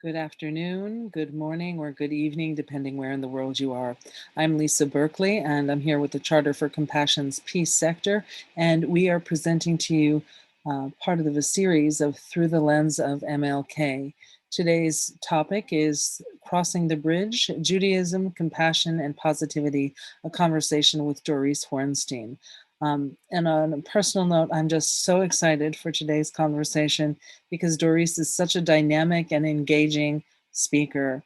Good afternoon, good morning, or good evening, depending where in the world you are. I'm Lisa Berkeley, and I'm here with the Charter for Compassion's Peace Sector, and we are presenting to you part of a series of Through the Lens of MLK. Today's topic is Crossing the Bridge, Judaism, Compassion, and Positivity, a conversation with Doris Hornstein. And on a personal note, I'm just so excited for today's conversation because Doris is such a dynamic and engaging speaker.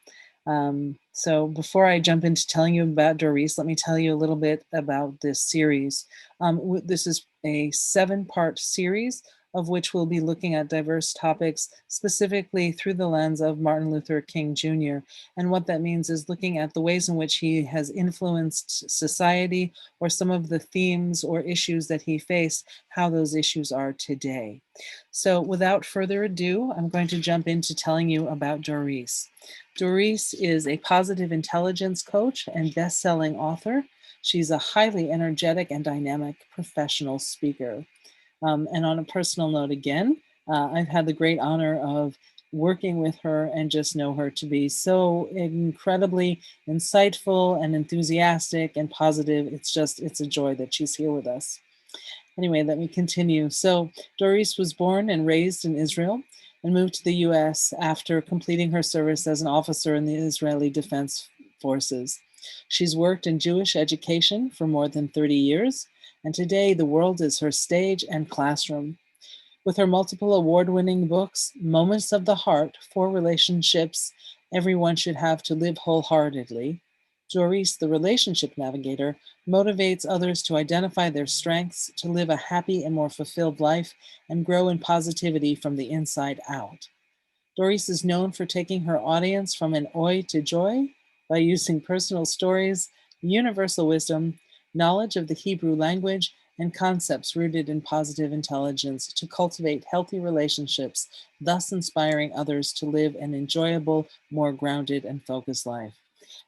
So before I jump into telling you about Doris, let me tell you a little bit about this series. This is a 7-part series of which we'll be looking at diverse topics, specifically through the lens of Martin Luther King Jr. And what that means is looking at the ways in which he has influenced society or some of the themes or issues that he faced, how those issues are today. So without further ado, I'm going to jump into telling you about Doris. Doris is a positive intelligence coach and best-selling author. She's a highly energetic and dynamic professional speaker. And on a personal note, again, I've had the great honor of working with her and just know her to be so incredibly insightful and enthusiastic and positive. It's a joy that she's here with us. Anyway, let me continue. So Doris was born and raised in Israel and moved to the US after completing her service as an officer in the Israeli Defense Forces. She's worked in Jewish education for more than 30 years, and today the world is her stage and classroom. With her multiple award-winning books, Moments of the Heart, 4 relationships everyone should have to live wholeheartedly, Doris, the relationship navigator, motivates others to identify their strengths, to live a happy and more fulfilled life, and grow in positivity from the inside out. Doris is known for taking her audience from an oi to joy by using personal stories, universal wisdom, knowledge of the Hebrew language, and concepts rooted in positive intelligence to cultivate healthy relationships, thus inspiring others to live an enjoyable, more grounded and focused life.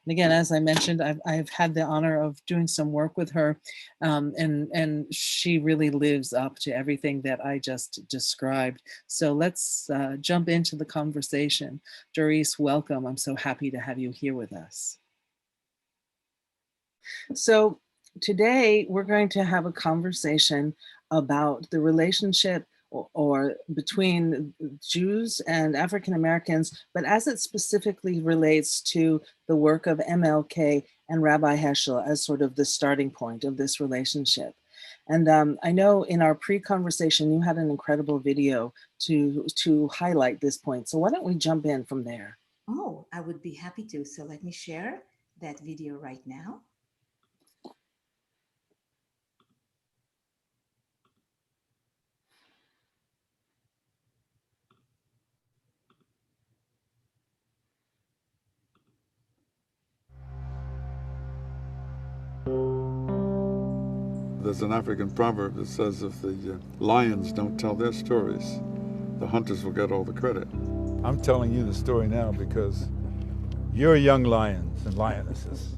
And again, as I mentioned, I've had the honor of doing some work with her, and she really lives up to everything that I just described. So let's jump into the conversation. Doris, welcome. I'm so happy to have you here with us. So today we're going to have a conversation about the relationship or between Jews and African Americans, but as it specifically relates to the work of MLK and Rabbi Heschel as sort of the starting point of this relationship. And I know in our pre-conversation, you had an incredible video to highlight this point. So why don't we jump in from there? Oh, I would be happy to. So let me share that video right now. There's an African proverb that says if the lions don't tell their stories, the hunters will get all the credit. I'm telling you the story now because you're young lions and lionesses.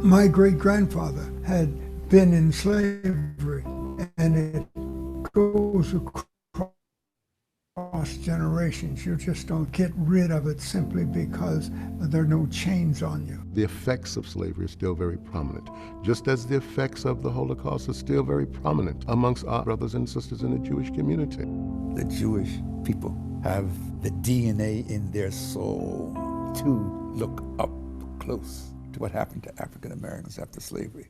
My great-grandfather had been in slavery, and it goes across generations. You just don't get rid of it simply because there are no chains on you. The effects of slavery are still very prominent, just as the effects of the Holocaust are still very prominent amongst our brothers and sisters in the Jewish community. The Jewish people have the DNA in their soul to look up close to what happened to African Americans after slavery.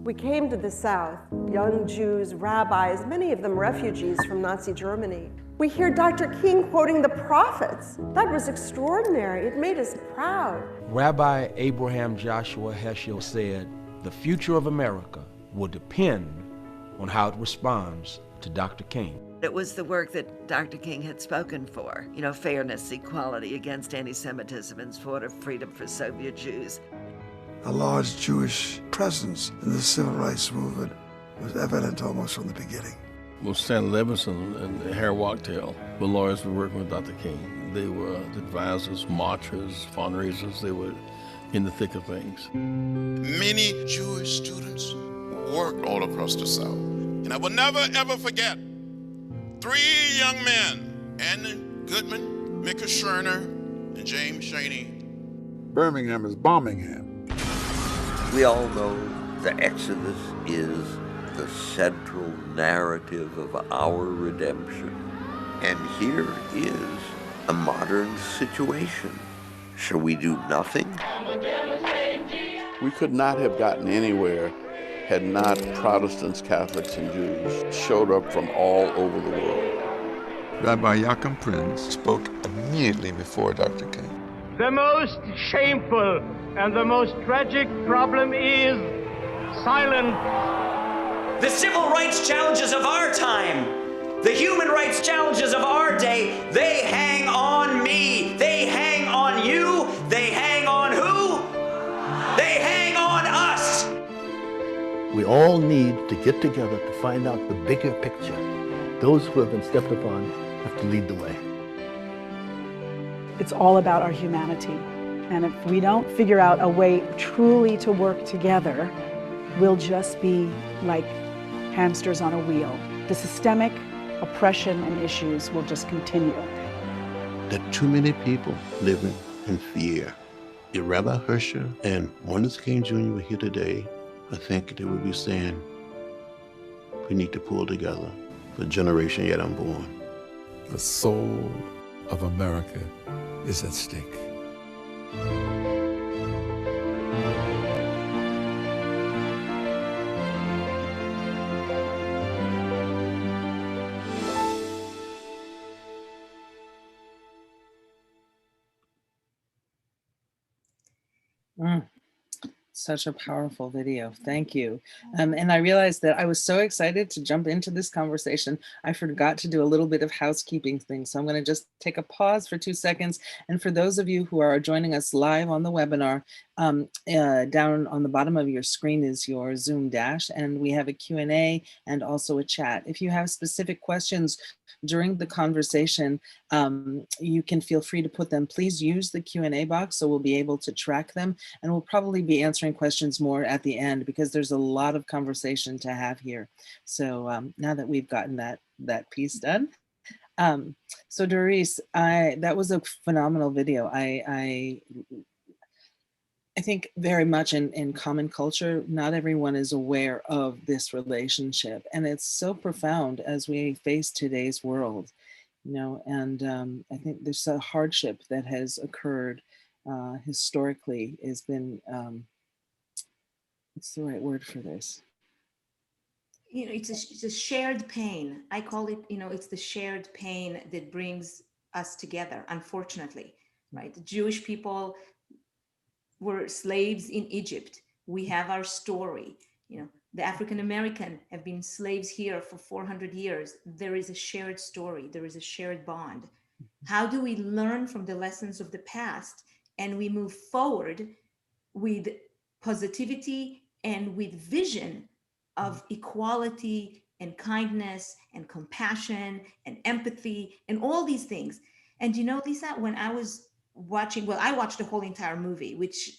We came to the South, young Jews, rabbis, many of them refugees from Nazi Germany. We hear Dr. King quoting the prophets. That was extraordinary. It made us proud. Rabbi Abraham Joshua Heschel said, "The future of America will depend on how it responds to Dr. King." It was the work that Dr. King had spoken for, fairness, equality, against anti-Semitism, and sort of freedom for Soviet Jews. A large Jewish presence in the civil rights movement was evident almost from the beginning. Well, Stan Levinson and Harry Wachtel were lawyers who were working with Dr. King. They were advisors, marchers, fundraisers. They were in the thick of things. Many Jewish students worked all across the South. And I will never, ever forget 3 young men, Andy Goodman, Micah Scherner and James Shaney. Birmingham is Birmingham. We all know the Exodus is the central narrative of our redemption. And here is a modern situation. Shall we do nothing? We could not have gotten anywhere had not Protestants, Catholics, and Jews showed up from all over the world. Rabbi Yaakov Prinz spoke immediately before Dr. King. The most shameful and the most tragic problem is silence. The civil rights challenges of our time, the human rights challenges of our day, they hang on me. They hang on you. They hang on who? They hang on us. We all need to get together to find out the bigger picture. Those who have been stepped upon have to lead the way. It's all about our humanity. And if we don't figure out a way truly to work together, we'll just be like hamsters on a wheel. The systemic oppression and issues will just continue. There are too many people living in fear. If Rabbi Heschel and Martin Luther King Jr. were here today, I think they would be saying, we need to pull together the generation yet unborn. The soul of America is at stake. Such a powerful video. Thank you. And I realized that I was so excited to jump into this conversation, I forgot to do a little bit of housekeeping things. So I'm going to just take a pause for 2 seconds. And for those of you who are joining us live on the webinar, down on the bottom of your screen is your Zoom dash, and we have a Q&A and also a chat. If you have specific questions during the conversation, you can feel free to put them. Please use the Q&A box so we'll be able to track them, and we'll probably be answering questions more at the end because there's a lot of conversation to have here. So now that we've gotten that piece done. So Doris, that was a phenomenal video. I think very much in common culture, not everyone is aware of this relationship, and it's so profound as we face today's world, you know, and I think there's a hardship that has occurred historically has been, what's the right word for this? You know, it's a shared pain. I call it, you know, it's the shared pain that brings us together, unfortunately, right? The Jewish people were slaves in Egypt. We have our story. You know, the African American have been slaves here for 400 years. There is a shared story. There is a shared bond. How do we learn from the lessons of the past and we move forward with positivity and with vision of equality and kindness and compassion and empathy and all these things? And you know, Lisa, when I was watching, well, I watched the whole entire movie, which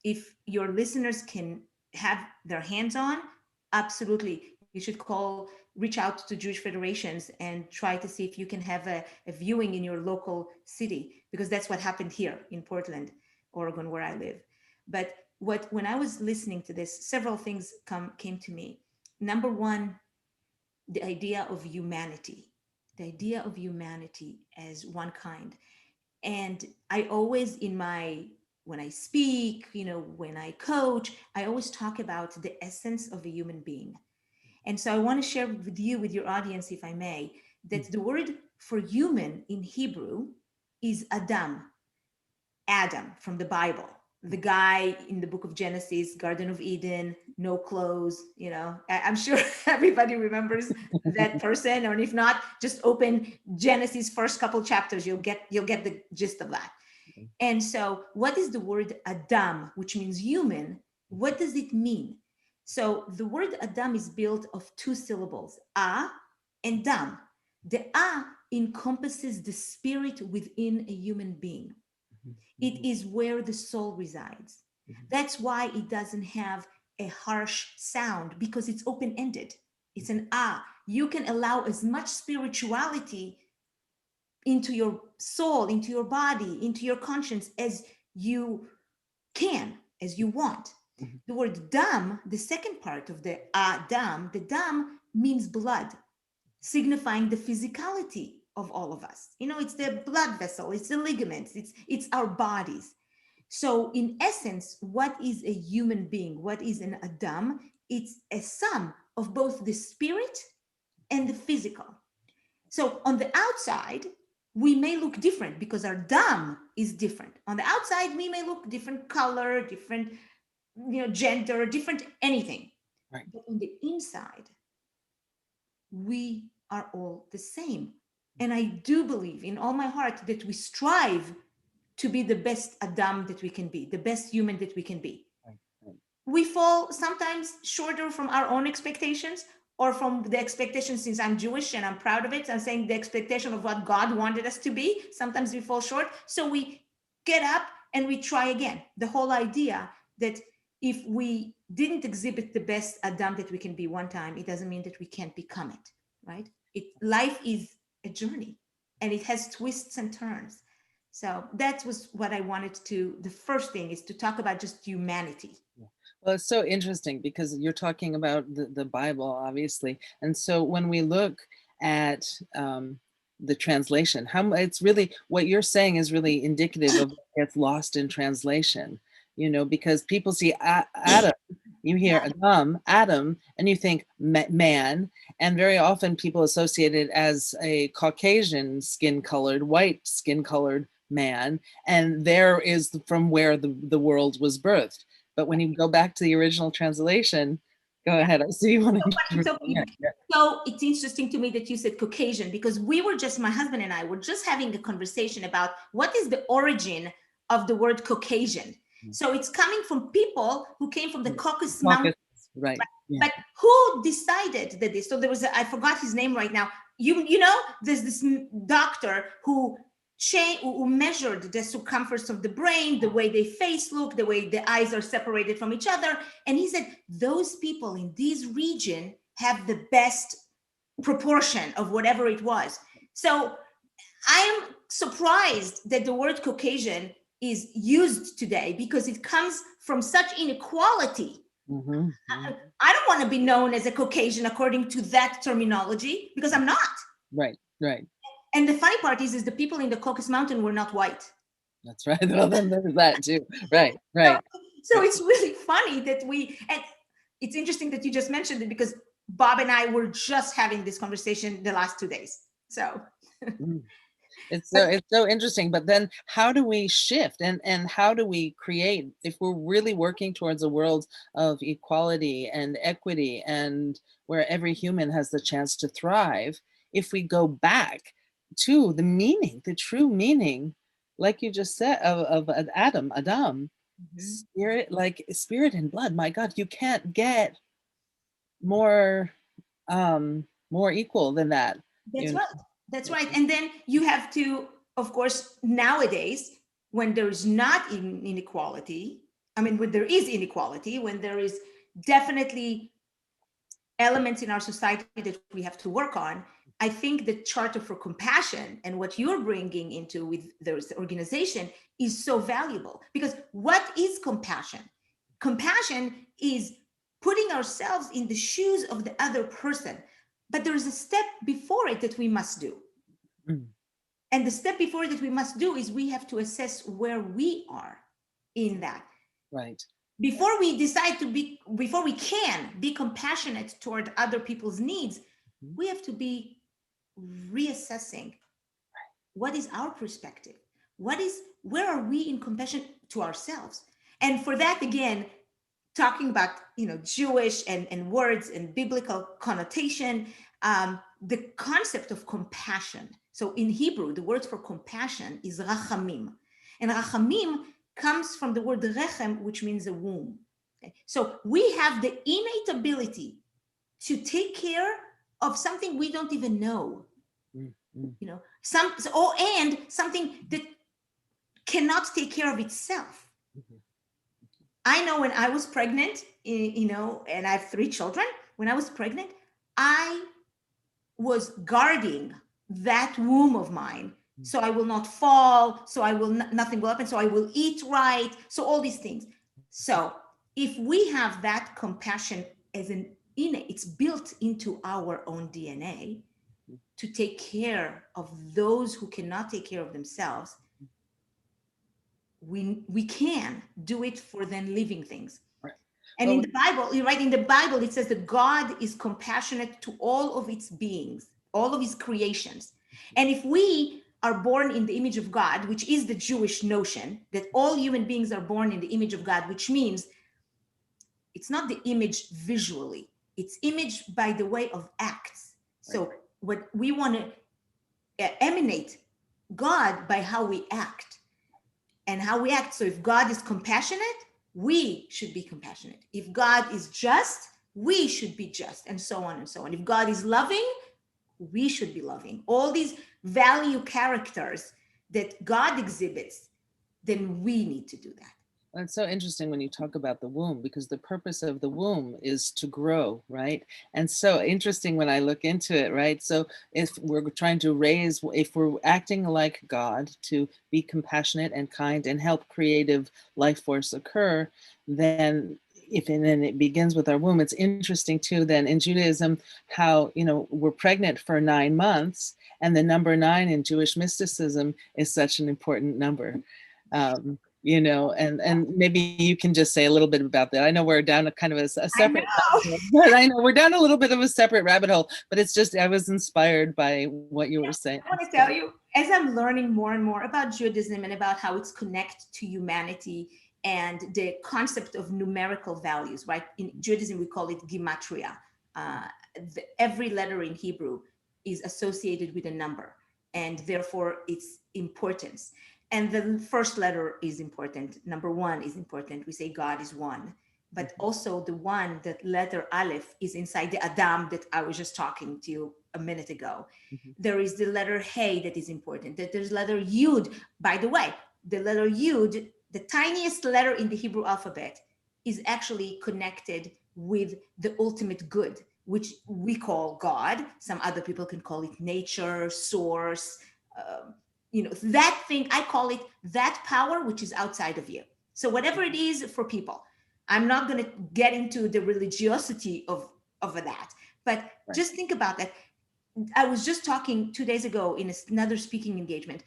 if your listeners can have their hands on, absolutely, you should reach out to Jewish federations and try to see if you can have a viewing in your local city, because that's what happened here in Portland, Oregon, where I live. But when I was listening to this, several things came to me. Number one, the idea of humanity as one kind. And I always, when I speak, you know, when I coach, I always talk about the essence of a human being. And so I want to share with you, with your audience, if I may, that the word for human in Hebrew is Adam from the Bible. The guy in the book of Genesis, Garden of Eden, no clothes, you know, I'm sure everybody remembers that person. Or if not, just open Genesis first couple chapters, you'll get the gist of that. And so what is the word Adam, which means human? What does it mean? So the word Adam is built of two syllables, A and Dam. The A encompasses the spirit within a human being. It is where the soul resides. That's why it doesn't have a harsh sound, because it's open-ended. It's an A. You can allow as much spirituality into your soul, into your body, into your conscience as you can, as you want. The word dam, the second part of the dam, the dam means blood, signifying the physicality of all of us. You know, it's the blood vessel, it's the ligaments, it's our bodies. So in essence, what is a human being? What is an Adam? It's a sum of both the spirit and the physical. So on the outside, we may look different because our dam is different. On the outside, we may look different color, different, gender, different anything. Right. But on the inside, we are all the same. And I do believe in all my heart that we strive to be the best Adam that we can be, the best human that we can be. We fall sometimes shorter from our own expectations or from the expectations, since I'm Jewish and I'm proud of it. I'm saying the expectation of what God wanted us to be. Sometimes we fall short. So we get up and we try again. The whole idea that if we didn't exhibit the best Adam that we can be one time, it doesn't mean that we can't become it, right? Life is a journey and it has twists and turns. So that was what I wanted to, the first thing is to talk about just humanity. Well, it's so interesting because you're talking about the Bible, obviously. And so when we look at the translation, it's really, what you're saying is really indicative of what gets lost in translation, because people see Adam, you hear Adam, and you think man, and very often people associate it as a Caucasian skin-colored, white skin-colored man, and there is from where the world was birthed. But when you go back to the original translation, go ahead. I see you want to. So it's interesting to me that you said Caucasian, because my husband and I were just having a conversation about what is the origin of the word Caucasian. So it's coming from people who came from the Caucasus Mountains. Right. Yeah. But who decided that this? So there was, I forgot his name right now. There's this doctor who measured the circumference of the brain, the way the face look, the way the eyes are separated from each other. And he said, those people in this region have the best proportion of whatever it was. So I'm surprised that the word Caucasian is used today because it comes from such inequality. Mm-hmm. I don't want to be known as a Caucasian according to that terminology because I'm not. Right. And the funny part is the people in the Caucasus Mountain were not white. That's right. Well, then there's that too. Right. So it's really funny that and it's interesting that you just mentioned it because Bob and I were just having this conversation the last 2 days. So it's so interesting. But then how do we shift and how do we create, if we're really working towards a world of equality and equity and where every human has the chance to thrive, if we go back to the meaning, the true meaning, like you just said, of Adam, spirit, like spirit and blood. My God, you can't get more equal than that. That's right. And then you have to, of course, nowadays, when there's not inequality, when there is inequality, when there is definitely elements in our society that we have to work on, I think the Charter for Compassion and what you're bringing into with this organization is so valuable. Because what is compassion? Compassion is putting ourselves in the shoes of the other person. But there is a step before it that we must do. And the step before that we must do is we have to assess where we are in that. Right. Before we can be compassionate toward other people's needs, we have to be reassessing what is our perspective, where are we in compassion to ourselves. And for that, again, talking about Jewish and words and biblical connotation, the concept of compassion. So in Hebrew, the word for compassion is rachamim, and rachamim comes from the word rechem, which means a womb. Okay? So we have the innate ability to take care of something we don't even know. And something that cannot take care of itself. I know when I was pregnant, and I have 3 children, when I was pregnant, I was guarding that womb of mine So I will not fall. So I will nothing will happen. So I will eat right. So all these things. So if we have that compassion as an innate, it's built into our own DNA to take care of those who cannot take care of themselves. We can do it for then living things. Right. And in the Bible, you're right, in the Bible, it says that God is compassionate to all of its beings, all of his creations. And if we are born in the image of God, which is the Jewish notion that all human beings are born in the image of God, which means it's not the image visually, it's image by the way of acts. So what we want to emanate God by how we act and how we act. So if God is compassionate, we should be compassionate. If God is just, we should be just, and so on and so on. If God is loving, we should be loving. All these value characters that God exhibits, then we need to do that. It's so interesting when you talk about the womb, because the purpose of the womb is to grow, right? And so interesting when I look into it, right? So if we're trying to raise, if we're acting like God to be compassionate and kind and help creative life force occur, then then it begins with our womb. It's interesting too, then in Judaism, how, we're pregnant for 9 months, and the number 9 in Jewish mysticism is such an important number. And maybe you can just say a little bit about that. I know we're down a kind of a separate rabbit hole, but I know we're down a little bit of a separate rabbit hole, but it's just, I was inspired by what you were saying. I want to tell you, as I'm learning more and more about Judaism and about how it's connected to humanity and the concept of numerical values, right? In Judaism, we call it Gematria. Every letter in Hebrew is associated with a number, and therefore its importance. And the first letter is important. Number 1 is important. We say God is one, but also the one, that letter Aleph, is inside the Adam that I was just talking to you a minute ago. There is the letter Hey that is important. That there's letter Yud. By the way, the letter Yud, the tiniest letter in the Hebrew alphabet, is actually connected with the ultimate good, which we call God. Some other people can call it nature, source, that thing. I call it that power which is outside of you. So whatever it is for people, I'm not going to get into the religiosity of that, but just think about that. I was just talking 2 days ago in another speaking engagement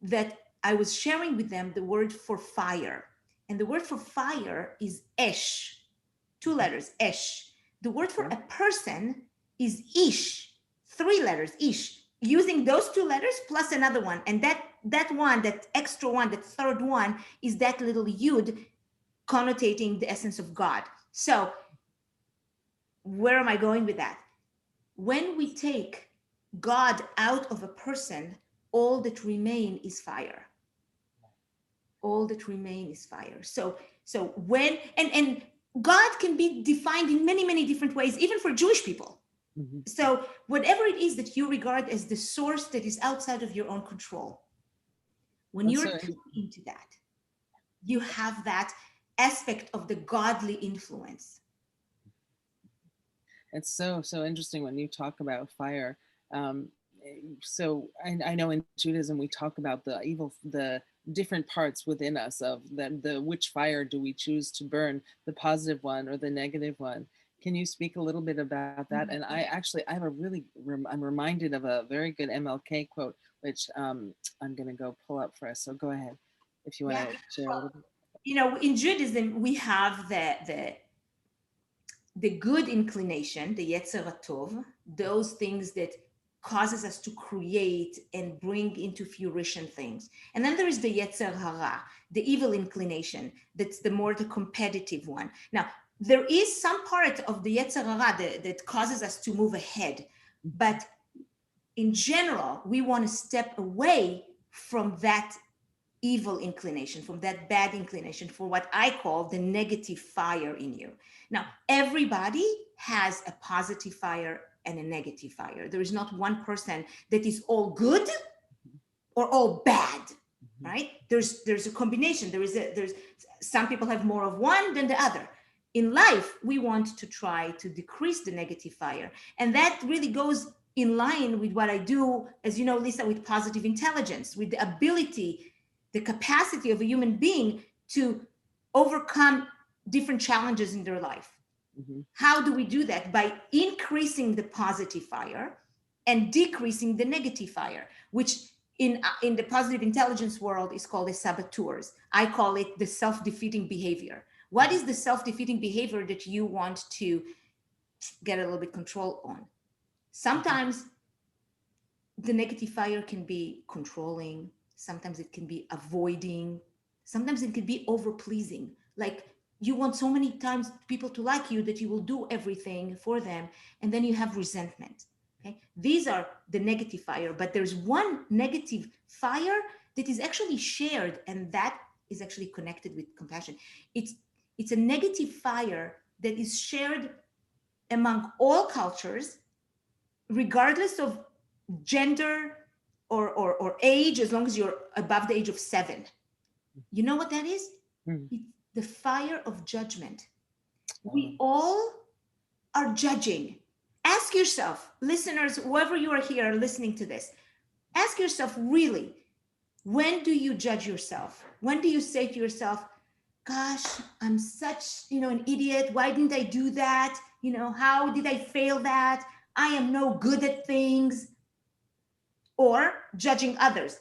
that I was sharing with them the word for fire, and the word for fire is Esh, 2 letters, Esh. The word for a person is Ish, 3 letters, Ish. Using those 2 letters plus another one, and that one, that extra one, that third one, is that little Yud connotating the essence of God. So where am I going with that? When we take God out of a person, all that remain is fire. All that remain is fire. So when, and God can be defined in many, many different ways, even for Jewish people. So whatever it is that you regard as the source that is outside of your own control, when you're tuned into that, you have that aspect of the godly influence. It's so interesting when you talk about fire. So I know in Judaism we talk about the different parts within us of the which fire do we choose to burn, the positive one or the negative one. Can you speak a little bit about that? And I'm reminded of a very good MLK quote, which I'm going to go pull up for us. So go ahead if you want to share a little bit. In Judaism, we have the good inclination, the Yetzer Tov, those things that causes us to create and bring into fruition things. And then there is the Yetzer Hara, the evil inclination, that's the competitive one. Now, there is some part of the Yetzer Hara that causes us to move ahead, but in general, we want to step away from that evil inclination, from that bad inclination, for what I call the negative fire in you. Now, everybody has a positive fire and a negative fire. There is not one person that is all good or all bad, right? There's a combination. There's some people have more of one than the other. In life, we want to try to decrease the negative fire. And that really goes in line with what I do, as you know, Lisa, with positive intelligence, with the ability, the capacity of a human being to overcome different challenges in their life. Mm-hmm. How do we do that? By increasing the positive fire and decreasing the negative fire, which in the positive intelligence world is called the saboteurs. I call it the self-defeating behavior. What is the self-defeating behavior that you want to get a little bit control on? Sometimes the negative fire can be controlling. Sometimes it can be avoiding. Sometimes it can be over-pleasing. Like you want so many times people to like you that you will do everything for them, and then you have resentment. Okay? These are the negative fire, but there's one negative fire that is actually shared, and that is actually connected with compassion. It's a negative fire that is shared among all cultures, regardless of gender or age, as long as you're above the age of 7. You know what that is? It's the fire of judgment. We all are judging. Ask yourself, listeners, whoever you are here listening to this, ask yourself really, when do you judge yourself? When do you say to yourself, gosh, I'm such, an idiot. Why didn't I do that? How did I fail that? I am no good at things. Or judging others.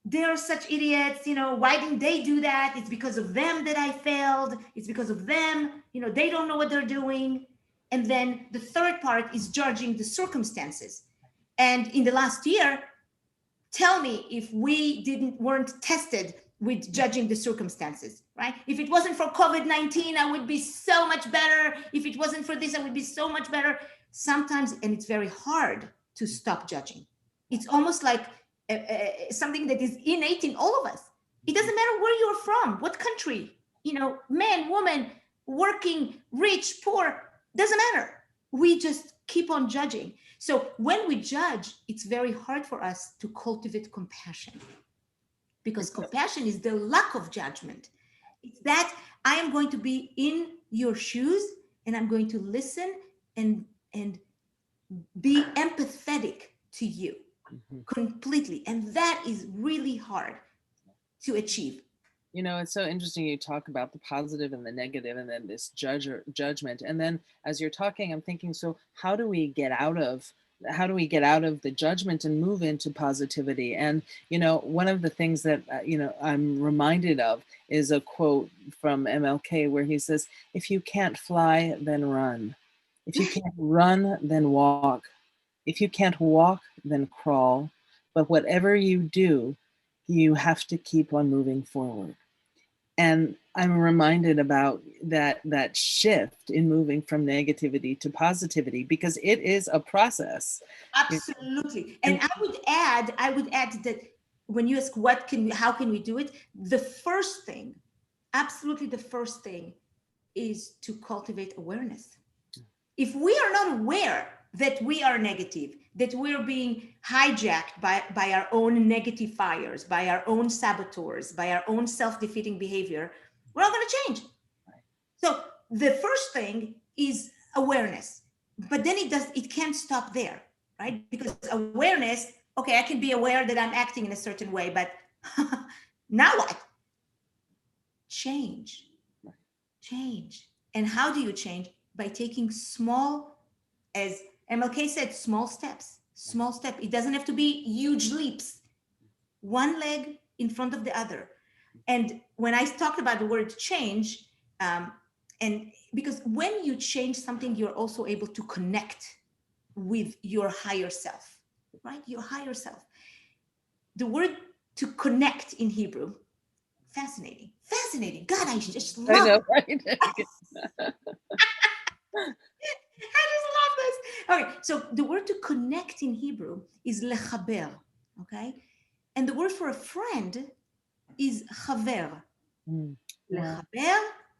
They're such idiots. Why didn't they do that? It's because of them that I failed. It's because of them. They don't know what they're doing. And then the third part is judging the circumstances. And in the last year, tell me if we weren't tested with judging the circumstances, right? If it wasn't for COVID-19, I would be so much better. If it wasn't for this, I would be so much better. Sometimes, and it's very hard to stop judging. It's almost like something that is innate in all of us. It doesn't matter where you're from, what country, man, woman, working, rich, poor, doesn't matter. We just keep on judging. So when we judge, it's very hard for us to cultivate compassion, because compassion is the lack of judgment. It's that I am going to be in your shoes and I'm going to listen and be empathetic to you completely. And that is really hard to achieve. It's so interesting you talk about the positive and the negative and then this judgment. And then as you're talking, I'm thinking, so how do we get out of the judgment and move into positivity? And, one of the things that, I'm reminded of is a quote from MLK where he says, if you can't fly, then run. If you can't run, then walk. If you can't walk, then crawl. But whatever you do, you have to keep on moving forward. And I'm reminded about that shift in moving from negativity to positivity, because it is a process. Absolutely. And I would add that when you ask how can we do it, the first thing, absolutely the first thing, is to cultivate awareness. If we are not aware that we are negative, that we're being hijacked by our own negative fires, by our own saboteurs, by our own self-defeating behavior, we're not going to change. So the first thing is awareness, but then it can't stop there, right? Because awareness, okay, I can be aware that I'm acting in a certain way, but now what? Change. And how do you change? By taking small, as MLK said, small steps. It doesn't have to be huge leaps. One leg in front of the other. And when I talked about the word change, and because when you change something, you're also able to connect with your higher self, right? Your higher self. The word to connect in Hebrew, fascinating. God, I just love it. I know, right? I just love this. Okay, so the word to connect in Hebrew is lechaber, okay? And the word for a friend is chaver. Lechaber,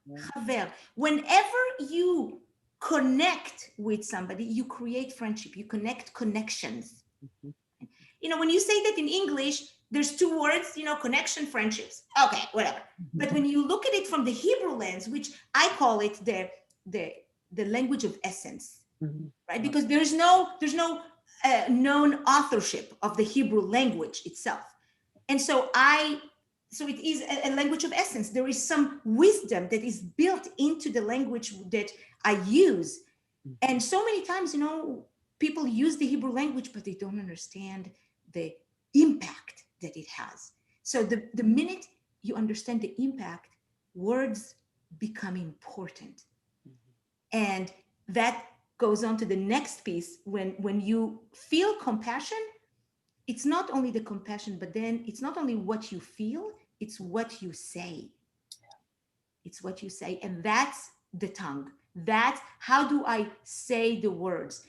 chaver. Whenever you connect with somebody, you create friendship, you connect connections. When you say that in English, there's two words, connection, friendships. Okay, whatever. But when you look at it from the Hebrew lens, which I call it the language of essence, right? Because there's no known authorship of the Hebrew language itself. And so it is a language of essence. There is some wisdom that is built into the language that I use. And so many times, people use the Hebrew language, but they don't understand the impact that it has. So the minute you understand the impact, words become important. And that goes on to the next piece. When you feel compassion, it's not only the compassion, but then it's not only what you feel, it's what you say. It's what you say. And that's the tongue. That's how do I say the words?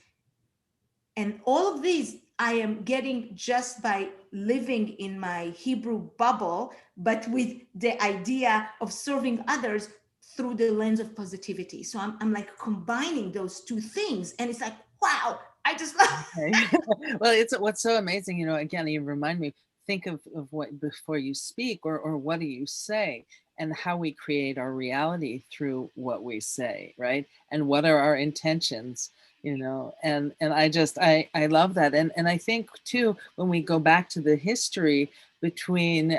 And all of these I am getting just by living in my Hebrew bubble, but with the idea of serving others through the lens of positivity. So I'm like combining those two things. And it's like, wow, I just love it. Well, it's what's so amazing, again, you remind me, think of what before you speak, or what do you say, and how we create our reality through what we say, right? And what are our intentions, and I love that. And I think too, when we go back to the history between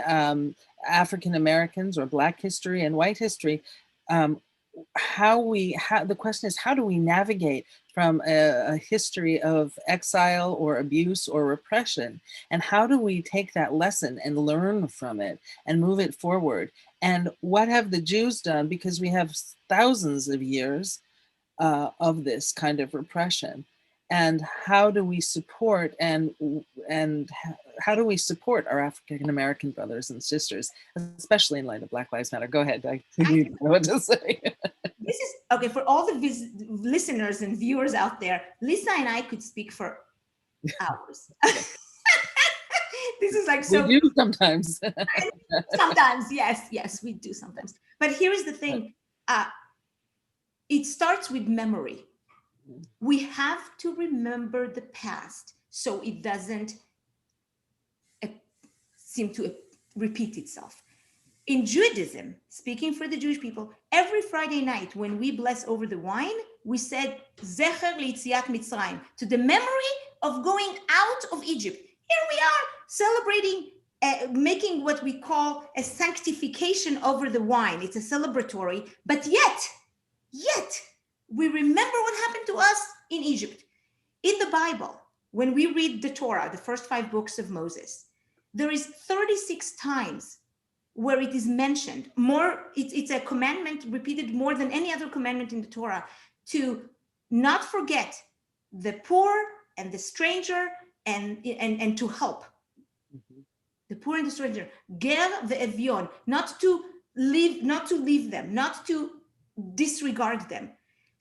African Americans or Black history and white history, the question is, how do we navigate from a history of exile or abuse or repression? And how do we take that lesson and learn from it and move it forward? And what have the Jews done? Because we have thousands of years of this kind of repression. And how do we support and how do we support our African American brothers and sisters, especially in light of Black Lives Matter? Go ahead. I know what to say. This is okay for all the listeners and viewers out there. Lisa and I could speak for hours. This is like so. We do sometimes. Sometimes, yes, we do sometimes. But here is the thing. It starts with memory. We have to remember the past so it doesn't seem to repeat itself. In Judaism, speaking for the Jewish people, every Friday night when we bless over the wine, we said, Zecher L'Yitziat Mitzrayim, to the memory of going out of Egypt. Here we are celebrating, making what we call a sanctification over the wine. It's a celebratory, but yet, we remember what happened to us in Egypt. In the Bible, when we read the Torah, the first 5 books of Moses, there is 36 times where it is mentioned. It's a commandment repeated more than any other commandment in the Torah, to not forget the poor and the stranger and to help. The poor and the stranger. Ger ve'evion, not to leave them, not to disregard them.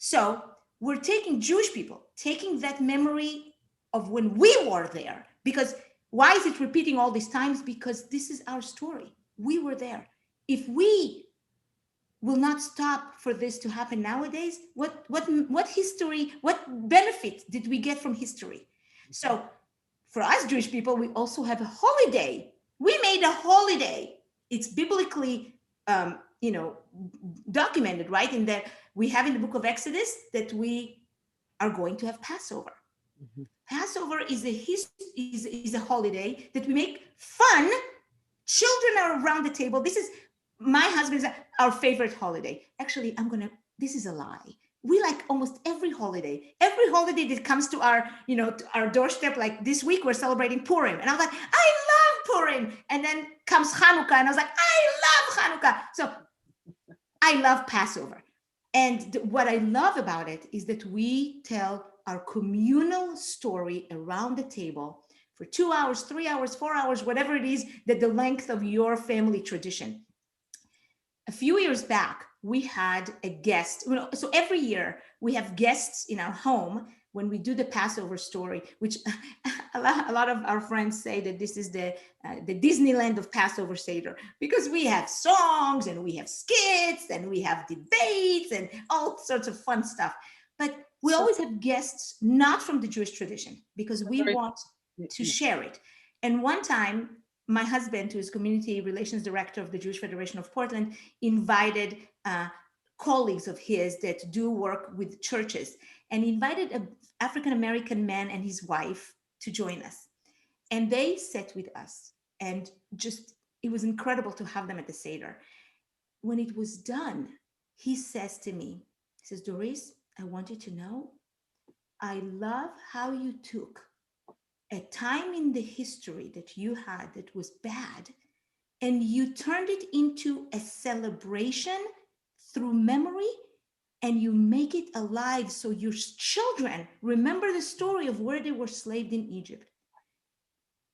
So we're taking Jewish people, taking that memory of when we were there, because why is it repeating all these times? Because this is our story. We were there. If we will not stop for this to happen nowadays, what history, what benefit did we get from history? So for us Jewish people, we also have a holiday. We made a holiday. It's biblically documented, right? In that we have in the book of Exodus that we are going to have Passover. Mm-hmm. Passover is a holiday that we make fun. Children are around the table. This is my husband's our favorite holiday. Actually, this is a lie. We like almost every holiday that comes to our, to our doorstep. Like this week, we're celebrating Purim. And I was like, I love Purim. And then comes Hanukkah. And I was like, I love Hanukkah. So I love Passover. And what I love about it is that we tell our communal story around the table for 2 hours, 3 hours, 4 hours, whatever it is, that the length of your family tradition. A few years back, we had a guest. So every year we have guests in our home when we do the Passover story, which a lot of our friends say that this is the Disneyland of Passover Seder, because we have songs and we have skits and we have debates and all sorts of fun stuff. But we always have guests not from the Jewish tradition, because we want to share it. And one time, my husband, who is community relations director of the Jewish Federation of Portland, invited colleagues of his that do work with churches, and invited an African-American man and his wife to join us. And they sat with us, and just, it was incredible to have them at the Seder. When it was done, he says to me, he says, Doris, I want you to know, I love how you took a time in the history that you had that was bad, and you turned it into a celebration through memory, and you make it alive so your children remember the story of where they were slaved in Egypt.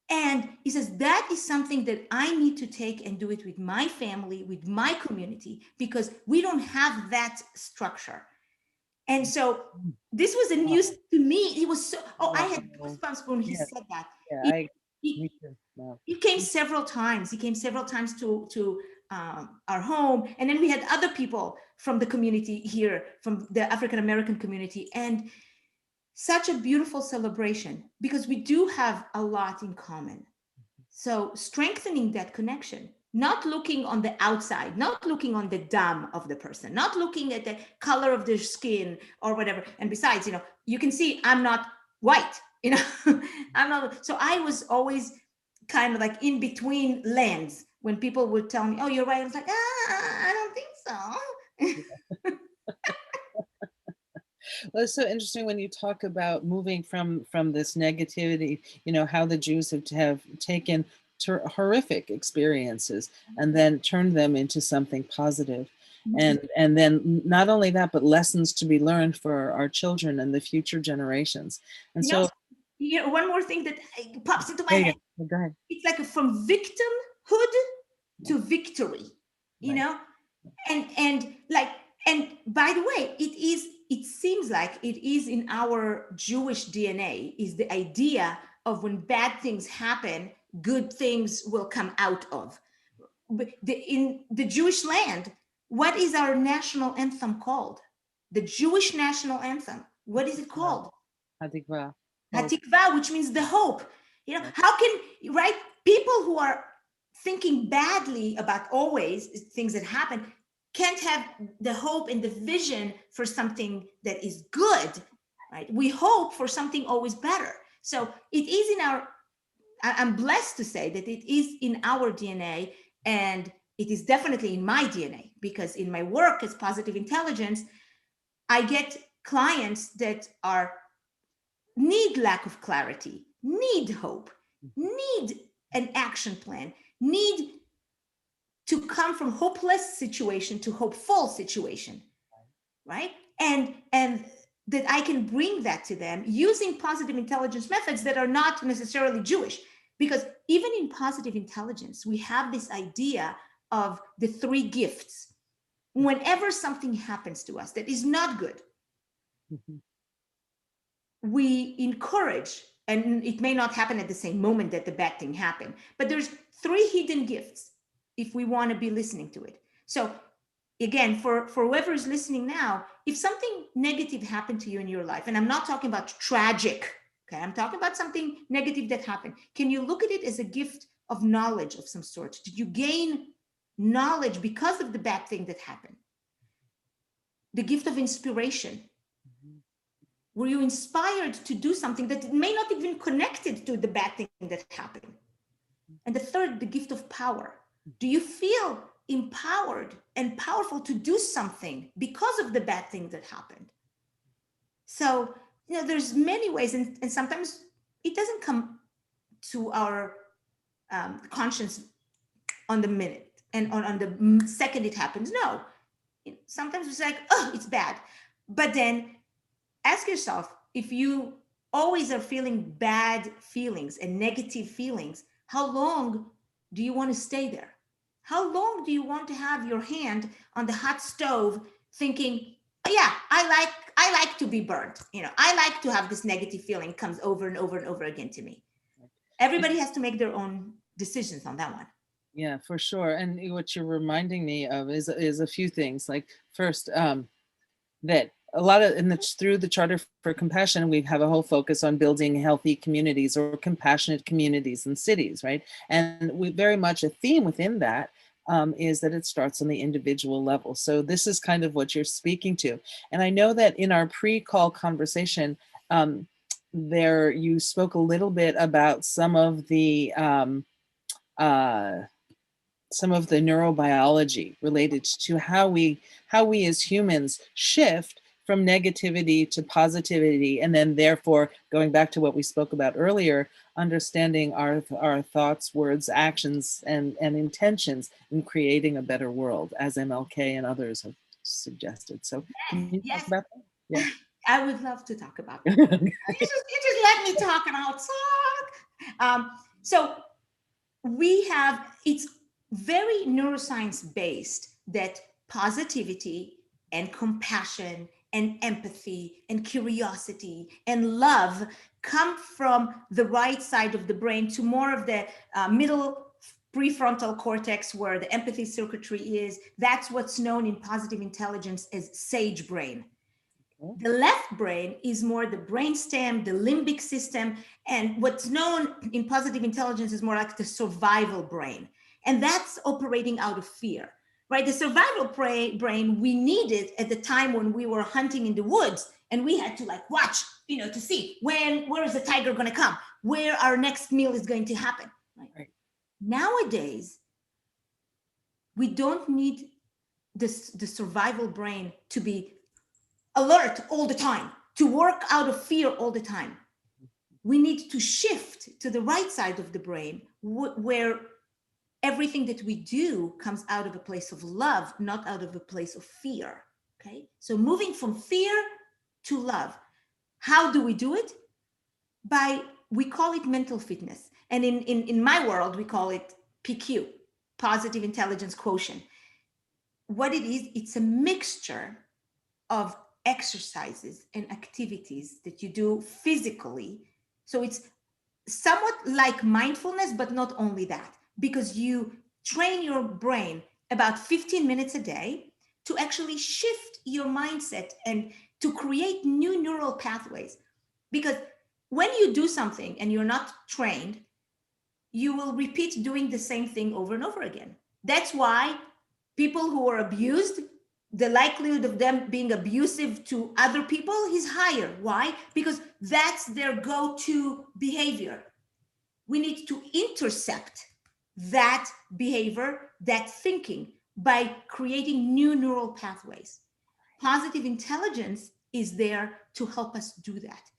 And he says, that is something that I need to take and do it with my family, with my community, because we don't have that structure. And so this was a news to me. It was so, I had goosebumps when he said that. He came several times. He came several times to our home. And then we had other people from the community here, from the African-American community. And such a beautiful celebration, because we do have a lot in common. So strengthening that connection, not looking on the outside, not looking on the dam of the person, not looking at the color of their skin or whatever. And besides, you can see I'm not white, I'm not. So I was always kind of like in between lands when people would tell me, oh, you're white. I was like, I don't think so. Well, it's so interesting when you talk about moving from this negativity, how the Jews have taken horrific experiences and then turned them into something positive. And then not only that, but lessons to be learned for our children and the future generations. And one more thing that pops into my head. Go ahead. It's like from victimhood to victory, and by the way, it seems like it is in our Jewish DNA, is the idea of when bad things happen, good things will come out of. But in the Jewish land, what is our national anthem called? The Jewish national anthem. What is it called? Hatikva. Hatikva, which means the hope. How can, right? People who are thinking badly about always things that happen can't have the hope and the vision for something that is good, right? We hope for something always better. So it is in our, I'm blessed to say that it is in our DNA, and it is definitely in my DNA, because in my work as positive intelligence, I get clients that need lack of clarity, need hope, need an action plan, need to come from hopeless situation to hopeful situation, right? And that I can bring that to them using positive intelligence methods that are not necessarily Jewish. Because even in positive intelligence, we have this idea of the three gifts. Whenever something happens to us that is not good, we encourage, and it may not happen at the same moment that the bad thing happened, but there's three hidden gifts if we want to be listening to it. So again, for whoever is listening now, if something negative happened to you in your life, and I'm not talking about tragic, okay, I'm talking about something negative that happened, can you look at it as a gift of knowledge of some sort? Did you gain knowledge because of the bad thing that happened? The gift of inspiration. Were you inspired to do something that may not even connected to the bad thing that happened? And the third, the gift of power. Do you feel empowered and powerful to do something because of the bad thing that happened? So, there's many ways, and sometimes it doesn't come to our conscience on the minute and on the second it happens. No, sometimes it's like, oh, it's bad. But then ask yourself, if you always are feeling bad feelings and negative feelings, how long do you want to stay there? How long do you want to have your hand on the hot stove thinking, oh, yeah, I like to be burnt. I like to have this negative feeling comes over and over and over again to me. Everybody has to make their own decisions on that one. Yeah, for sure. And what you're reminding me of is a few things. Like first, that a lot of, through the Charter for Compassion, we have a whole focus on building healthy communities or compassionate communities and cities, right? And we very much a theme within that is that it starts on the individual level. So this is kind of what you're speaking to. And I know that in our pre-call conversation, there you spoke a little bit about some of the neurobiology related to how we as humans shift from negativity to positivity, and then therefore going back to what we spoke about earlier, understanding our thoughts, words, actions, and intentions in creating a better world, as MLK and others have suggested. So can you talk about that? Yeah. I would love to talk about that. you just let me talk and I'll talk. So it's very neuroscience based that positivity and compassion and empathy and curiosity and love come from the right side of the brain to more of the middle prefrontal cortex, where the empathy circuitry is. That's what's known in positive intelligence as sage brain. The left brain is more the brainstem, the limbic system, and what's known in positive intelligence is more like the survival brain. And that's operating out of fear, right? The survival brain, we needed at the time when we were hunting in the woods, and we had to like watch, to see where is the tiger going to come, where our next meal is going to happen. Right? Nowadays, we don't need the survival brain to be alert all the time, to work out of fear all the time. We need to shift to the right side of the brain, where everything that we do comes out of a place of love, not out of a place of fear. Okay, so moving from fear to love. How do we do it? We call it mental fitness, and in my world we call it PQ, positive intelligence quotient. What it is, it's a mixture of exercises and activities that you do physically. So it's somewhat like mindfulness, but not only that, because you train your brain about 15 minutes a day to actually shift your mindset and to create new neural pathways. Because when you do something and you're not trained, you will repeat doing the same thing over and over again. That's why people who are abused, the likelihood of them being abusive to other people is higher. Why? Because that's their go-to behavior. We need to intercept that behavior, that thinking, by creating new neural pathways. Positive intelligence is there to help us do that.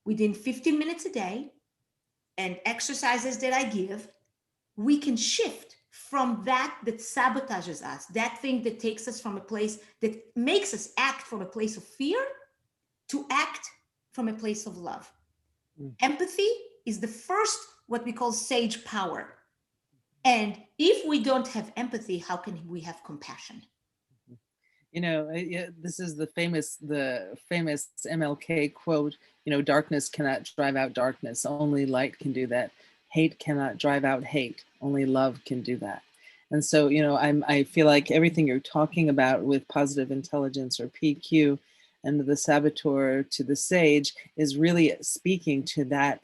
Within 15 minutes a day and exercises that I give, we can shift from that sabotages us, that thing that takes us from a place that makes us act from a place of fear to act from a place of love. Empathy is the first, what we call sage power. And if we don't have empathy, how can we have compassion? This is the famous MLK quote, darkness cannot drive out darkness, only light can do that. Hate cannot drive out hate, only love can do that. And so, I feel like everything you're talking about with positive intelligence or PQ and the saboteur to the sage is really speaking to that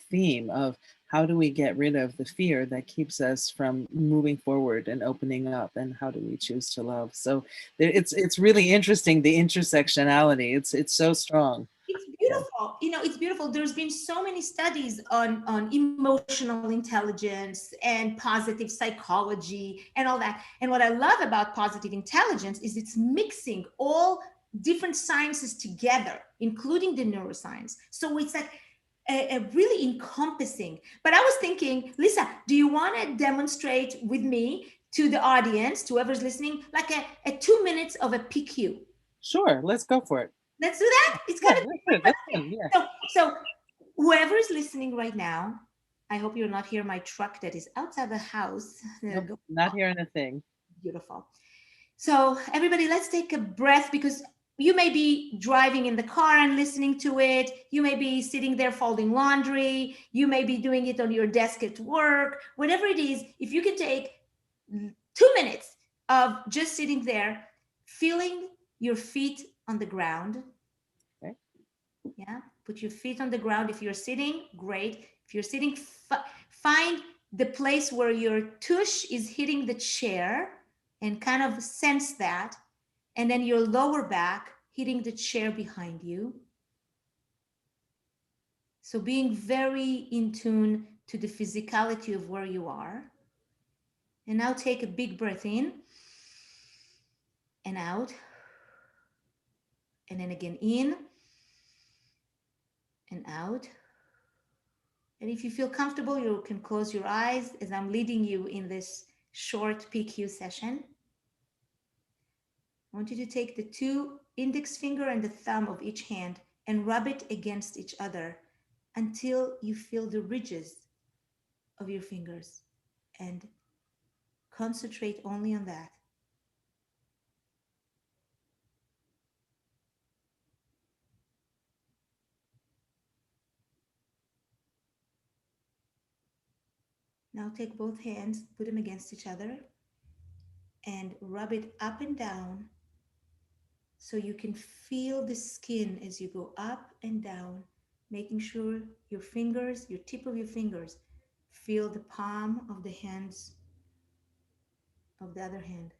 theme of how do we get rid of the fear that keeps us from moving forward and opening up, and how do we choose to love? So it's really interesting, the intersectionality. It's so strong. It's beautiful. It's beautiful. There's been so many studies on emotional intelligence and positive psychology and all that. And what I love about positive intelligence is it's mixing all different sciences together, including the neuroscience. So it's like a really encompassing. But I was thinking, Lisa, do you want to demonstrate with me to the audience, to whoever's listening, like a 2 minutes of a PQ? Sure, let's go for it. Let's do that. It's gonna be so whoever is listening right now, I hope you're not hearing my truck that is outside the house. Nope, not hearing a thing. Beautiful. So everybody, let's take a breath, because you may be driving in the car and listening to it. You may be sitting there folding laundry. You may be doing it on your desk at work. Whatever it is, if you can take 2 minutes of just sitting there, feeling your feet on the ground. Okay. Yeah, put your feet on the ground. If you're sitting, great. If you're sitting, find the place where your tush is hitting the chair and kind of sense that. And then your lower back hitting the chair behind you. So being very in tune to the physicality of where you are. And now take a big breath in and out. And then again in and out. And if you feel comfortable, you can close your eyes as I'm leading you in this short PQ session. I want you to take the two index finger and the thumb of each hand and rub it against each other until you feel the ridges of your fingers, and concentrate only on that. Now take both hands, put them against each other, and rub it up and down so you can feel the skin as you go up and down, making sure your fingers, your tip of your fingers, feel the palm of the hands of the other hand.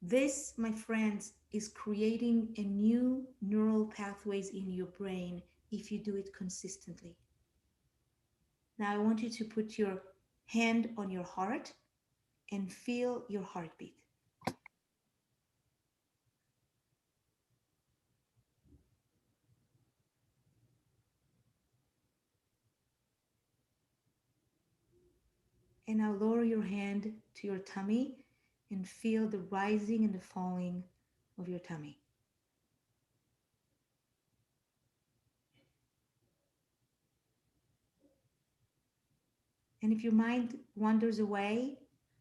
This, my friends, is creating a new neural pathways in your brain if you do it consistently. Now I want you to put your hand on your heart and feel your heartbeat. And now lower your hand to your tummy and feel the rising and the falling of your tummy. And if your mind wanders away,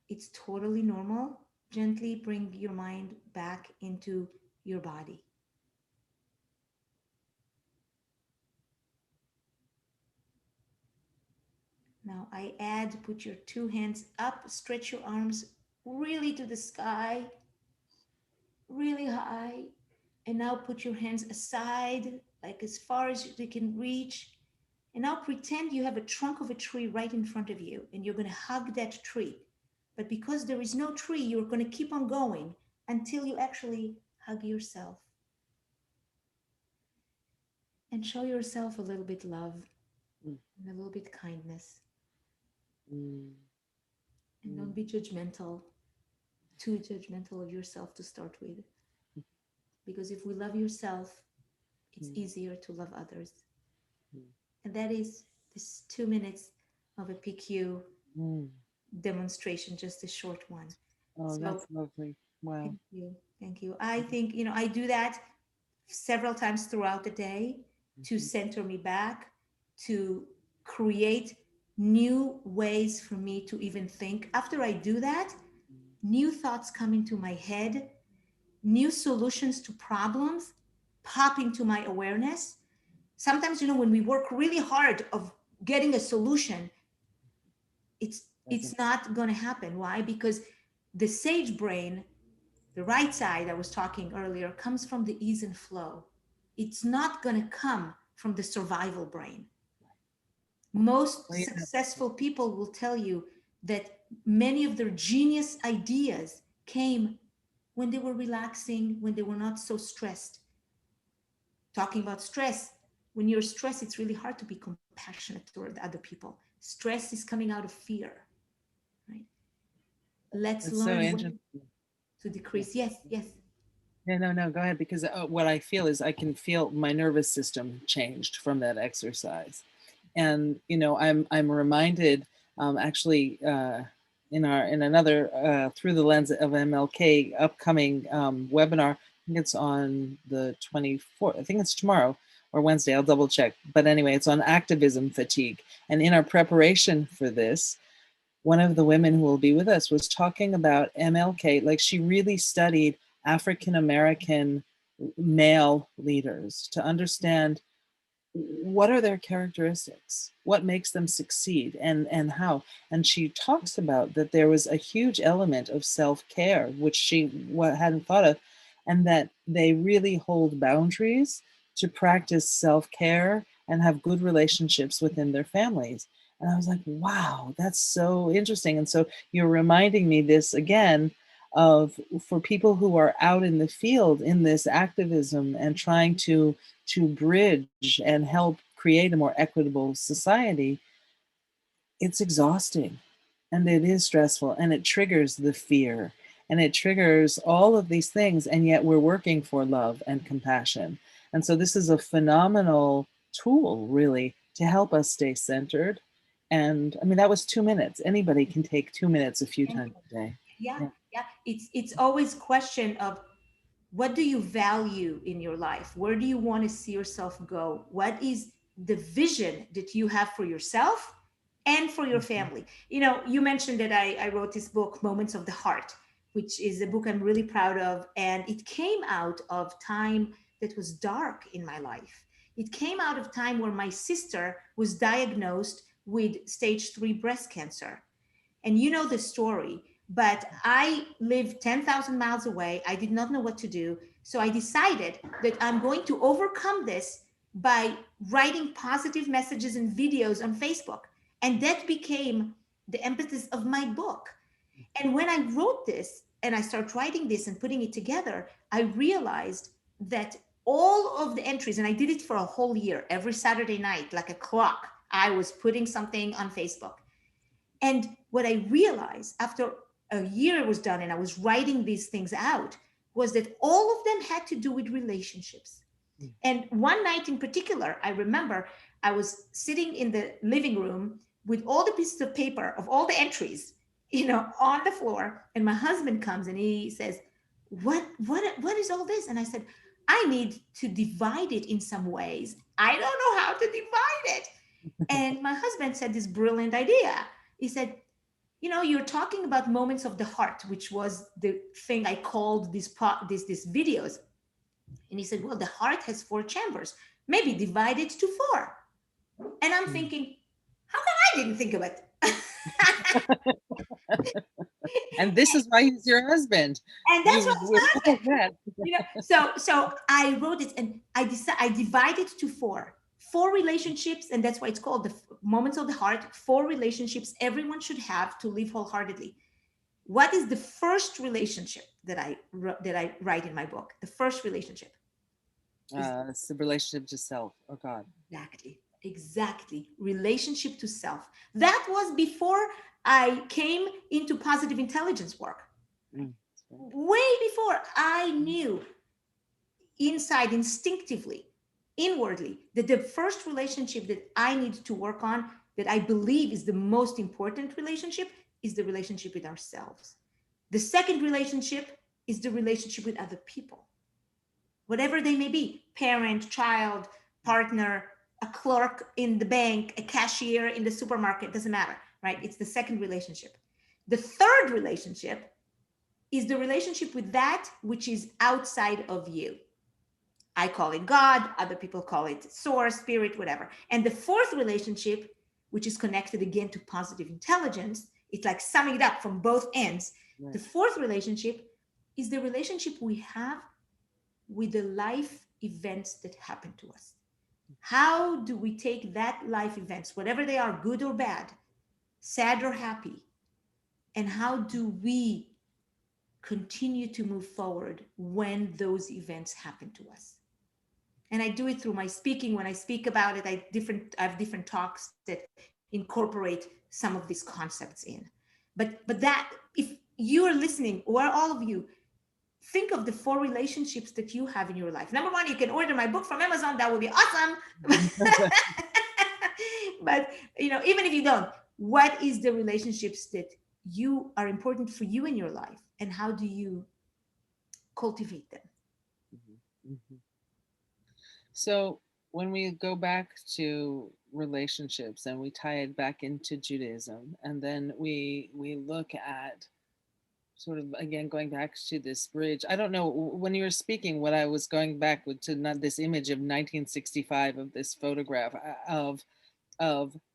it's totally normal. Gently bring your mind back into your body. Now I add, put your two hands up, stretch your arms really to the sky, really high. And now put your hands aside, like as far as they can reach. And now pretend you have a trunk of a tree right in front of you and you're going to hug that tree. But because there is no tree, you're going to keep on going until you actually hug yourself. And show yourself a little bit love and a little bit kindness. And don't be judgmental, too judgmental of yourself to start with. Because if we love yourself, it's easier to love others. And that is this 2 minutes of a PQ demonstration, just a short one. Oh, So, that's lovely. Wow. Thank you. Thank you. I think, I do that several times throughout the day to center me back, to create new ways for me to even think. After I do that, new thoughts come into my head, new solutions to problems pop into my awareness. Sometimes, when we work really hard of getting a solution, it's not going to happen. Why? Because the sage brain, the right side I was talking earlier, comes from the ease and flow. It's not going to come from the survival brain. Most successful people will tell you that many of their genius ideas came when they were relaxing, when they were not so stressed. Talking about stress, when you're stressed, it's really hard to be compassionate toward other people. Stress is coming out of fear, right? Let's learn to decrease. Yes. No, go ahead, because what I feel is I can feel my nervous system changed from that exercise. And, I'm reminded actually in another Through the Lens of MLK upcoming webinar. I think it's on the 24th. I think it's tomorrow or Wednesday. I'll double check. But anyway, it's on activism fatigue. And in our preparation for this, one of the women who will be with us was talking about MLK. Like, she really studied African-American male leaders to understand what are their characteristics, what makes them succeed, and how. And she talks about that there was a huge element of self-care, which she hadn't thought of, and that they really hold boundaries to practice self-care and have good relationships within their families. And I was like, wow, that's so interesting. And so you're reminding me this again for people who are out in the field in this activism and trying to bridge and help create a more equitable society, it's exhausting and it is stressful and it triggers the fear and it triggers all of these things, and yet we're working for love and compassion. And so this is a phenomenal tool really to help us stay centered. And I mean, that was 2 minutes. Anybody can take 2 minutes a few times a day. Yeah, yeah. It's always question of what do you value in your life? Where do you want to see yourself go? What is the vision that you have for yourself and for your family? You know, you mentioned that I wrote this book, Moments of the Heart, which is a book I'm really proud of. And it came out of time that was dark in my life. It came out of time where my sister was diagnosed with stage 3 breast cancer. And you know the story, but I live 10,000 miles away. I did not know what to do. So I decided that I'm going to overcome this by writing positive messages and videos on Facebook. And that became the impetus of my book. And when I wrote this and I started writing this and putting it together, I realized that all of the entries, and I did it for a whole year, every Saturday night, like a clock, I was putting something on Facebook. And what I realized after a year was done and I was writing these things out was that all of them had to do with relationships. And one night in particular, I remember I was sitting in the living room with all the pieces of paper of all the entries, you know, on the floor. And my husband comes and he says, what is all this? And I said, I need to divide it in some ways. I don't know how to divide it. And my husband said this brilliant idea. He said, you know, you're talking about moments of the heart, which was the thing I called these videos. And he said, well, the heart has 4 chambers. Maybe divide it to 4. And I'm thinking, how come I didn't think of it? And this is why he's your husband. And that's what he's husband. You know, so I wrote it and I divided to 4 relationships, and that's why it's called the moments of the heart. 4 relationships everyone should have to live wholeheartedly. What is the first relationship that I write in my book? The first relationship. It's the relationship to self or God. Exactly. Relationship to self. That was before I came into positive intelligence work. Way before I knew inside, instinctively, inwardly, that the first relationship that I need to work on, that I believe is the most important relationship, is the relationship with ourselves. The second relationship is the relationship with other people, whatever they may be: parent, child, partner, a clerk in the bank, a cashier in the supermarket, doesn't matter, right? It's the second relationship. The third relationship is the relationship with that which is outside of you. I call it God, other people call it source, spirit, whatever. And the fourth relationship, which is connected again to positive intelligence, it's like summing it up from both ends. Right. The fourth relationship is the relationship we have with the life events that happen to us. How do we take that life events, whatever they are, good or bad, sad or happy, and how do we continue to move forward when those events happen to us? And I do it through my speaking. When I speak about it, I have different talks that incorporate some of these concepts in. But that, if you are listening, or all of you, think of the 4 relationships that you have in your life. Number 1, you can order my book from Amazon. That would be awesome. But you know, even if you don't, what is the relationships that you are important for you in your life, and how do you cultivate them? So when we go back to relationships and we tie it back into Judaism, and then we look at sort of, again, going back to this bridge. I don't know, when you were speaking, what I was going back to, not this image of 1965 of this photograph of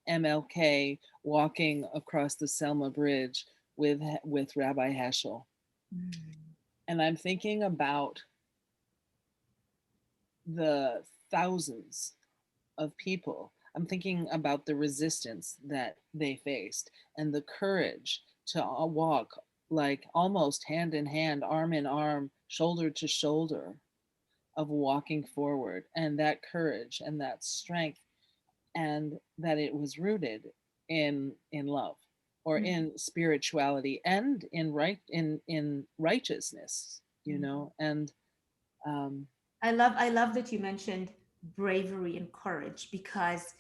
MLK walking across the Selma Bridge with Rabbi Heschel. And I'm thinking about the thousands of people. I'm thinking about the resistance that they faced and the courage to walk like almost hand in hand, arm in arm, shoulder to shoulder, of walking forward, and that courage and that strength, and that it was rooted in love, or in spirituality, and in righteousness, you know. And I love that you mentioned bravery and courage, because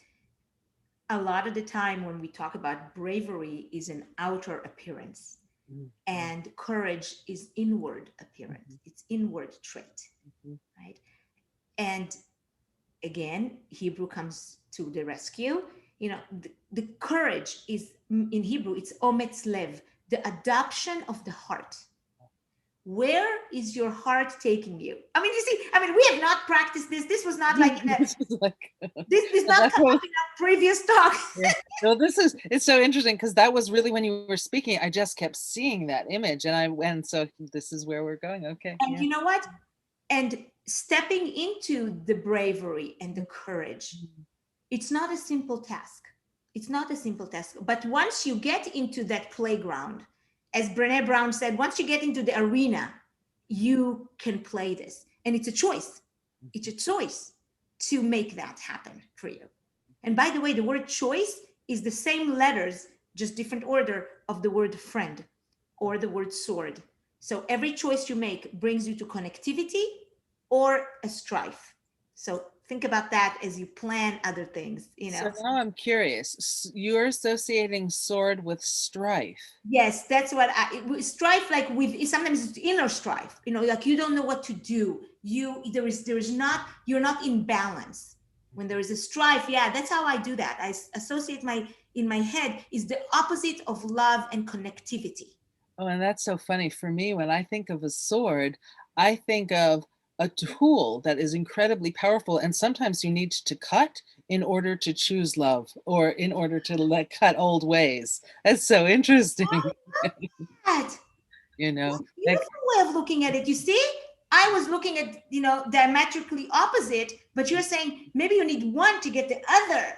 a lot of the time when we talk about bravery is an outer appearance, and courage is inward appearance. It's inward trait, right? And again, Hebrew comes to the rescue. You know, the courage is, in Hebrew, it's ometz lev, the adoption of the heart. Where is your heart taking you? I mean, you see, I mean, we have not practiced this. This was not like, this did not come up in our previous talk. Yeah. So it's so interesting, because that was really, when you were speaking, I just kept seeing that image, and so this is where we're going. Okay. And you know what? And stepping into the bravery and the courage, it's not a simple task. It's not a simple task. But once you get into that playground, as Brené Brown said, once you get into the arena, you can play this. And it's a choice. It's a choice to make that happen for you. And by the way, the word choice is the same letters, just different order, of the word friend or the word sword. So every choice you make brings you to connectivity or a strife. So think about that as you plan other things, you know. So now I'm curious. You're associating sword with strife. Yes, that's what strife, like with, sometimes it's inner strife, you know, like you don't know what to do. There is not, you're not in balance. When there is a strife, yeah, that's how I do that. I associate in my head is the opposite of love and connectivity. Oh, and that's so funny. For me, when I think of a sword, I think of a tool that is incredibly powerful, and sometimes you need to cut in order to choose love, or in order to cut old ways. That's so interesting. You know, beautiful way of looking at it. You see, I was looking at, you know, diametrically opposite, but you're saying maybe you need one to get the other.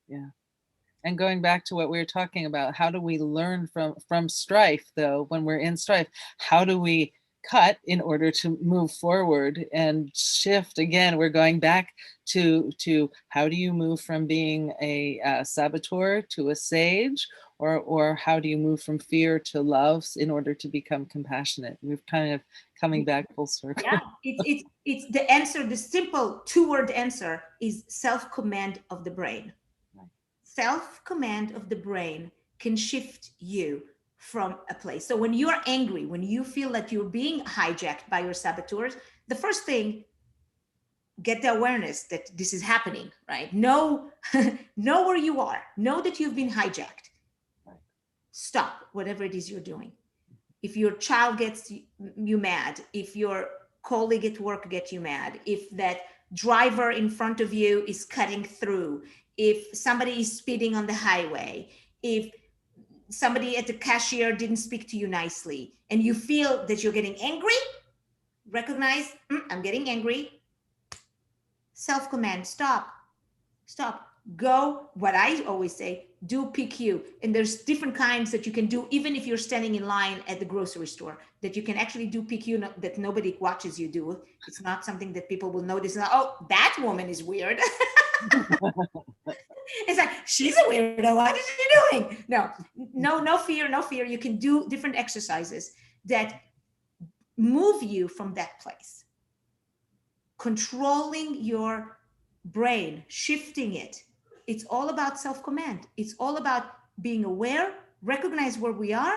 Yeah. And going back to what we were talking about, how do we learn from strife, though, when we're in strife? How do we cut in order to move forward and shift? Again, we're going back to how do you move from being a saboteur to a sage, or how do you move from fear to love in order to become compassionate? We're kind of coming back full circle. Yeah, it's the answer. The simple two-word answer is self-command of the brain. Self-command of the brain can shift you from a place. So when you're angry, when you feel that you're being hijacked by your saboteurs, the first thing, get the awareness that this is happening, right? Know where you are. Know that you've been hijacked. Stop whatever it is you're doing. If your child gets you mad, if your colleague at work gets you mad, if that driver in front of you is cutting through, if somebody is speeding on the highway, if somebody at the cashier didn't speak to you nicely, and you feel that you're getting angry, recognize, I'm getting angry. Self-command, stop. Go, what I always say, do PQ. And there's different kinds that you can do, even if you're standing in line at the grocery store, that you can actually do PQ that nobody watches you do. It's not something that people will notice. Oh, that woman is weird. It's like, she's a weirdo. What is she doing? No fear. You can do different exercises that move you from that place. Controlling your brain, shifting it. It's all about self-command. It's all about being aware, recognize where we are,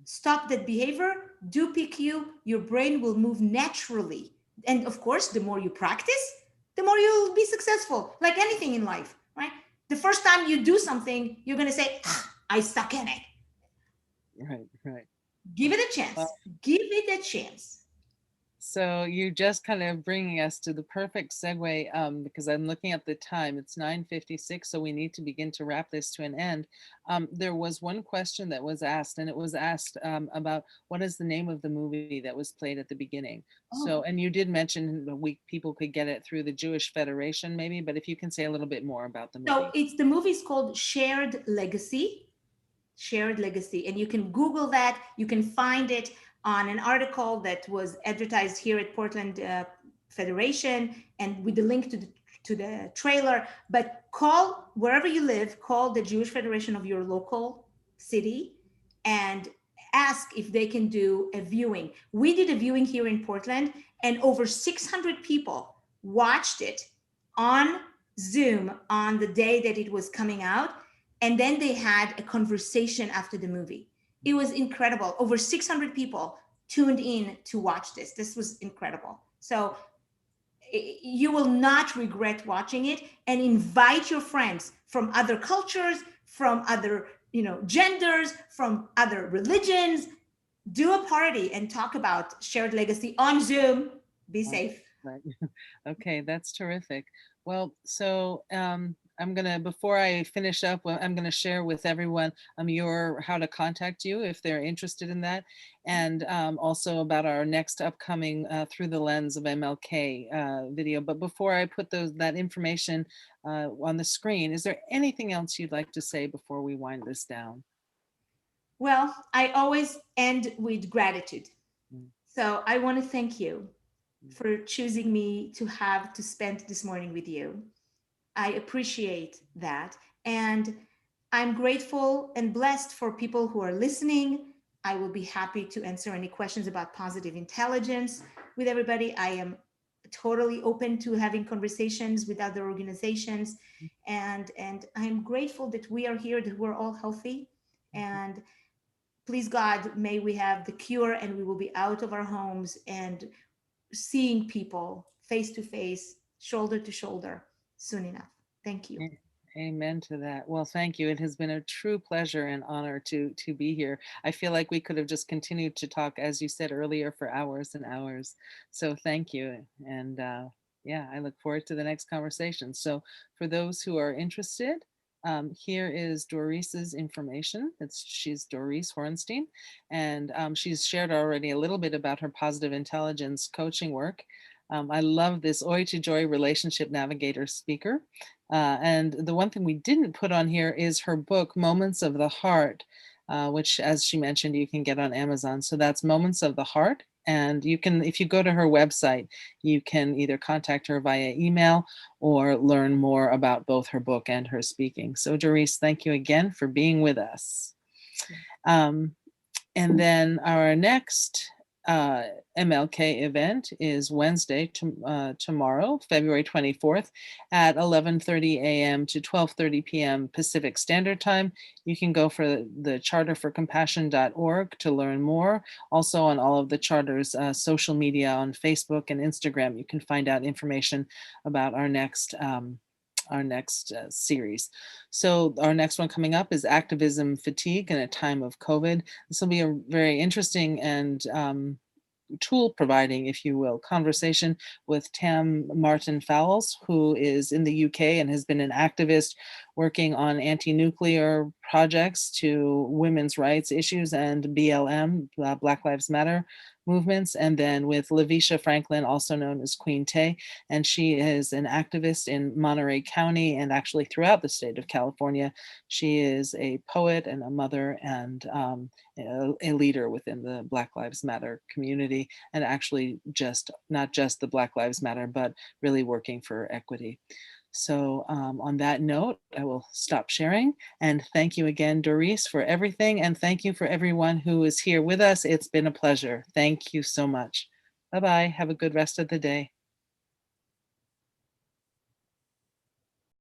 stop that behavior, do PQ, your brain will move naturally. And of course, the more you practice, the more you'll be successful, like anything in life, right? The first time you do something, you're going to say, I suck in it. Right. Give it a chance. Give it a chance. So you're just kind of bringing us to the perfect segue, because I'm looking at the time. It's 9:56, so we need to begin to wrap this to an end. There was one question that was asked, and it was asked about what is the name of the movie that was played at the beginning. So, and you did mention people could get it through the Jewish Federation, maybe, but if you can say a little bit more about the movie. So the movie is called Shared Legacy. shared legacy. And you can Google that. You can find it on an article that was advertised here at Portland Federation, and with the link to the trailer. But call, wherever you live, call the Jewish Federation of your local city and ask if they can do a viewing. We did a viewing here in Portland, and over 600 people watched it on Zoom on the day that it was coming out. And then they had a conversation after the movie. It was incredible. Over 600 people tuned in to watch this. This was incredible. So you will not regret watching it, and invite your friends from other cultures, from other, genders, from other religions. Do a party and talk about shared legacy on Zoom. Be safe. Right. Okay, that's terrific. Well, so I'm gonna, before I finish up, I'm gonna share with everyone how to contact you if they're interested in that, and also about our next upcoming Through the Lens of MLK video. But before I put that information on the screen, is there anything else you'd like to say before we wind this down? Well, I always end with gratitude. So I want to thank you for choosing me to spend this morning with you. I appreciate that. And I'm grateful and blessed for people who are listening. I will be happy to answer any questions about positive intelligence with everybody. I am totally open to having conversations with other organizations. And I'm grateful that we are here, that we're all healthy. And please God, may we have the cure and we will be out of our homes and seeing people face to face, shoulder to shoulder soon enough. Thank you. Amen to that. Well, thank you. It has been a true pleasure and honor to be here. I feel like we could have just continued to talk, as you said earlier, for hours and hours. So thank you. And yeah, I look forward to the next conversation. So for those who are interested, here is Doris's information. She's Doris Hornstein, and she's shared already a little bit about her positive intelligence coaching work. I love this Oi to Joy Relationship Navigator speaker. And the one thing we didn't put on here is her book, Moments of the Heart, which, as she mentioned, you can get on Amazon. So that's Moments of the Heart. And you can, if you go to her website, you can either contact her via email or learn more about both her book and her speaking. So Doris, thank you again for being with us. And then our next MLK event is Wednesday, tomorrow, February 24th at 11:30 a.m. to 12:30 p.m. Pacific Standard Time. You can go for the charterforcompassion.org to learn more. Also on all of the charter's social media on Facebook and Instagram, you can find out information about our next series. So our next one coming up is Activism Fatigue in a Time of COVID. This will be a very interesting and tool providing, if you will, conversation with Tam Martin Fowles, who is in the UK and has been an activist working on anti-nuclear projects to women's rights issues and BLM, Black Lives Matter movements, and then with Lavisha Franklin, also known as Queen Tay, and she is an activist in Monterey County and actually throughout the state of California. She is a poet and a mother and a leader within the Black Lives Matter community, and actually not just the Black Lives Matter, but really working for equity. So on that note, I will stop sharing, and thank you again, Doris, for everything, and thank you for everyone who is here with us. It's been a pleasure. Thank you so much. Bye-bye. Have a good rest of the day.